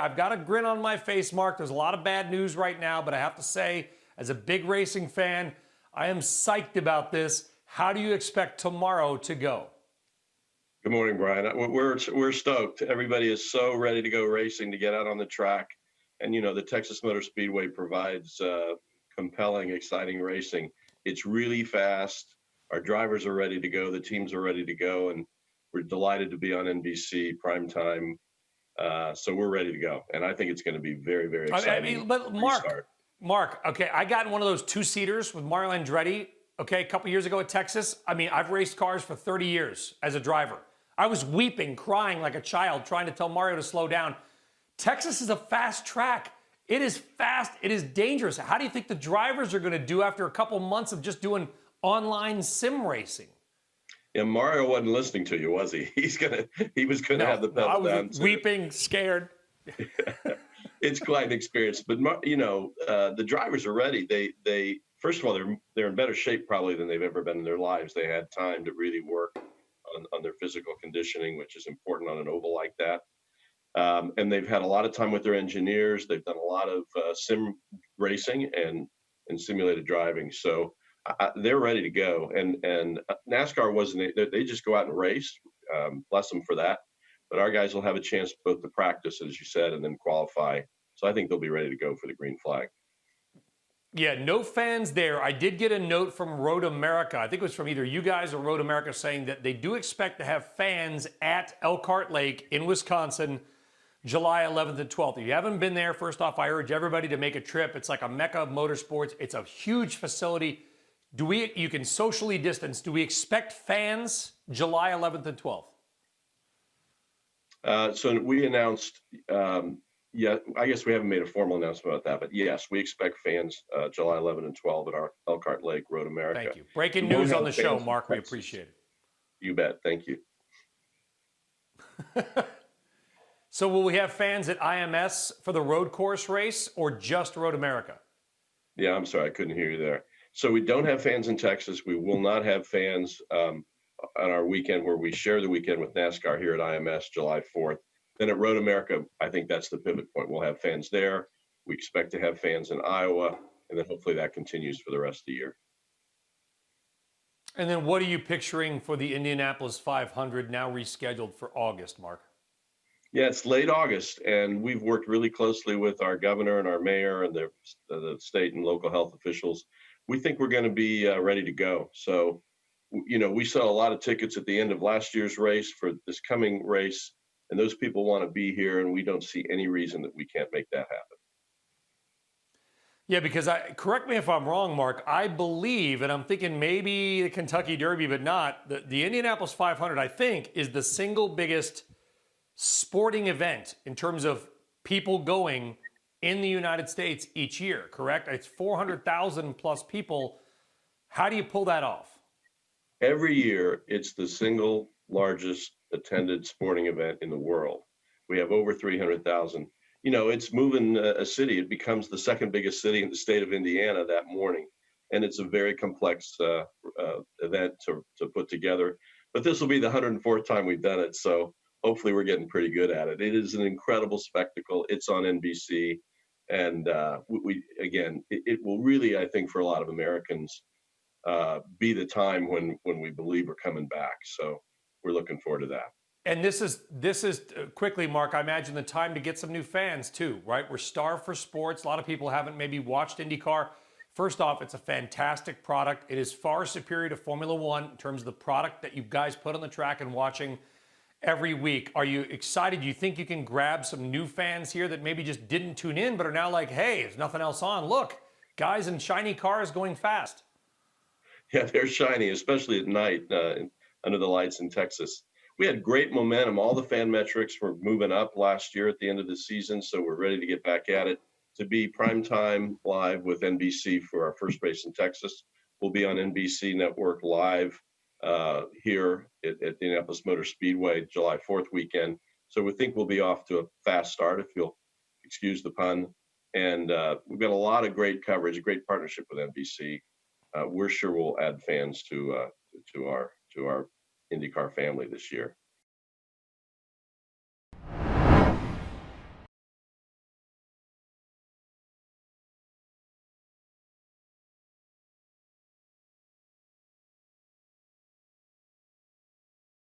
I've got a grin on my face, Mark. There's a lot of bad news right now, but I have to say, as a big racing fan, I am psyched about this. How do you expect tomorrow to go? Good morning, Brian. We're stoked. Everybody is so ready to go racing, to get out on the track. And, the Texas Motor Speedway provides compelling, exciting racing. It's really fast. Our drivers are ready to go. The teams are ready to go. And we're delighted to be on NBC primetime. So we're ready to go. And I think it's going to be very, very exciting. But Mark, okay, I got in one of those two-seaters with Mario Andretti, okay, a couple years ago at Texas. I've raced cars for 30 years as a driver. I was weeping, crying like a child, trying to tell Mario to slow down. Texas is a fast track. It is fast. It is dangerous. How do you think the drivers are going to do after a couple months of just doing online sim racing? Yeah, Mario wasn't listening to you, was he? He was gonna have the pedal down. I was weeping, scared. It's quite an experience, but the drivers are ready. They first of all, they're in better shape probably than they've ever been in their lives. They had time to really work on their physical conditioning, which is important on an oval like that. And they've had a lot of time with their engineers. They've done a lot of sim racing and simulated driving. So they're ready to go. And NASCAR wasn't. They just go out and race. Bless them for that. But our guys will have a chance both to practice, as you said, and then qualify. So I think they'll be ready to go for the green flag. Yeah, no fans there. I did get a note from Road America. I think it was from either you guys or Road America saying that they do expect to have fans at Elkhart Lake in Wisconsin July 11th and 12th. If you haven't been there, first off, I urge everybody to make a trip. It's like a mecca of motorsports. It's a huge facility. You can socially distance. Do we expect fans July 11th and 12th? So we announced, yeah, I guess we haven't made a formal announcement about that, but yes, we expect fans July 11 and 12 at our Elkhart Lake, Road America. Thank you. Breaking news on the show, Mark. We appreciate it. You bet. Thank you. So will we have fans at IMS for the road course race or just Road America? Yeah, I'm sorry. I couldn't hear you there. So we don't have fans in Texas. We will not have fans on our weekend where we share the weekend with NASCAR here at IMS July 4th. Then at Road America, I think that's the pivot point. We'll have fans there. We expect to have fans in Iowa, and then hopefully that continues for the rest of the year. And then what are you picturing for the Indianapolis 500 now rescheduled for August, Mark? Yeah, it's late August, and we've worked really closely with our governor and our mayor and the state and local health officials. We think we're going to be ready to go. So, we sell a lot of tickets at the end of last year's race for this coming race, and those people want to be here, and we don't see any reason that we can't make that happen. Yeah, because correct me if I'm wrong, Mark, I believe, and I'm thinking maybe the Kentucky Derby, but not, the Indianapolis 500, I think, is the single biggest sporting event in terms of people going in the United States each year, correct? It's 400,000 plus people. How do you pull that off? Every year, it's the single largest attended sporting event in the world. We have over 300,000. It's moving a city. It becomes the second biggest city in the state of Indiana that morning. And it's a very complex event to put together. But this will be the 104th time we've done it. So hopefully we're getting pretty good at it. It is an incredible spectacle. It's on NBC. And it will really, I think, for a lot of Americans, be the time when we believe we're coming back. So we're looking forward to that. And this is quickly, Mark, I imagine the time to get some new fans too, right? We're starved for sports. A lot of people haven't maybe watched IndyCar. First off, it's a fantastic product. It is far superior to Formula One in terms of the product that you guys put on the track and watching every week. Are you excited? Do you think you can grab some new fans here that maybe just didn't tune in but are now like, hey, there's nothing else on. Look, guys in shiny cars going fast. Yeah, they're shiny, especially at night under the lights in Texas. We had great momentum. All the fan metrics were moving up last year at the end of the season, so we're ready to get back at it. To be primetime live with NBC for our first race in Texas. We'll be on NBC Network live here at the Indianapolis Motor Speedway July 4th weekend. So we think we'll be off to a fast start, if you'll excuse the pun. And we've got a lot of great coverage, a great partnership with NBC. We're sure we'll add fans to our IndyCar family this year.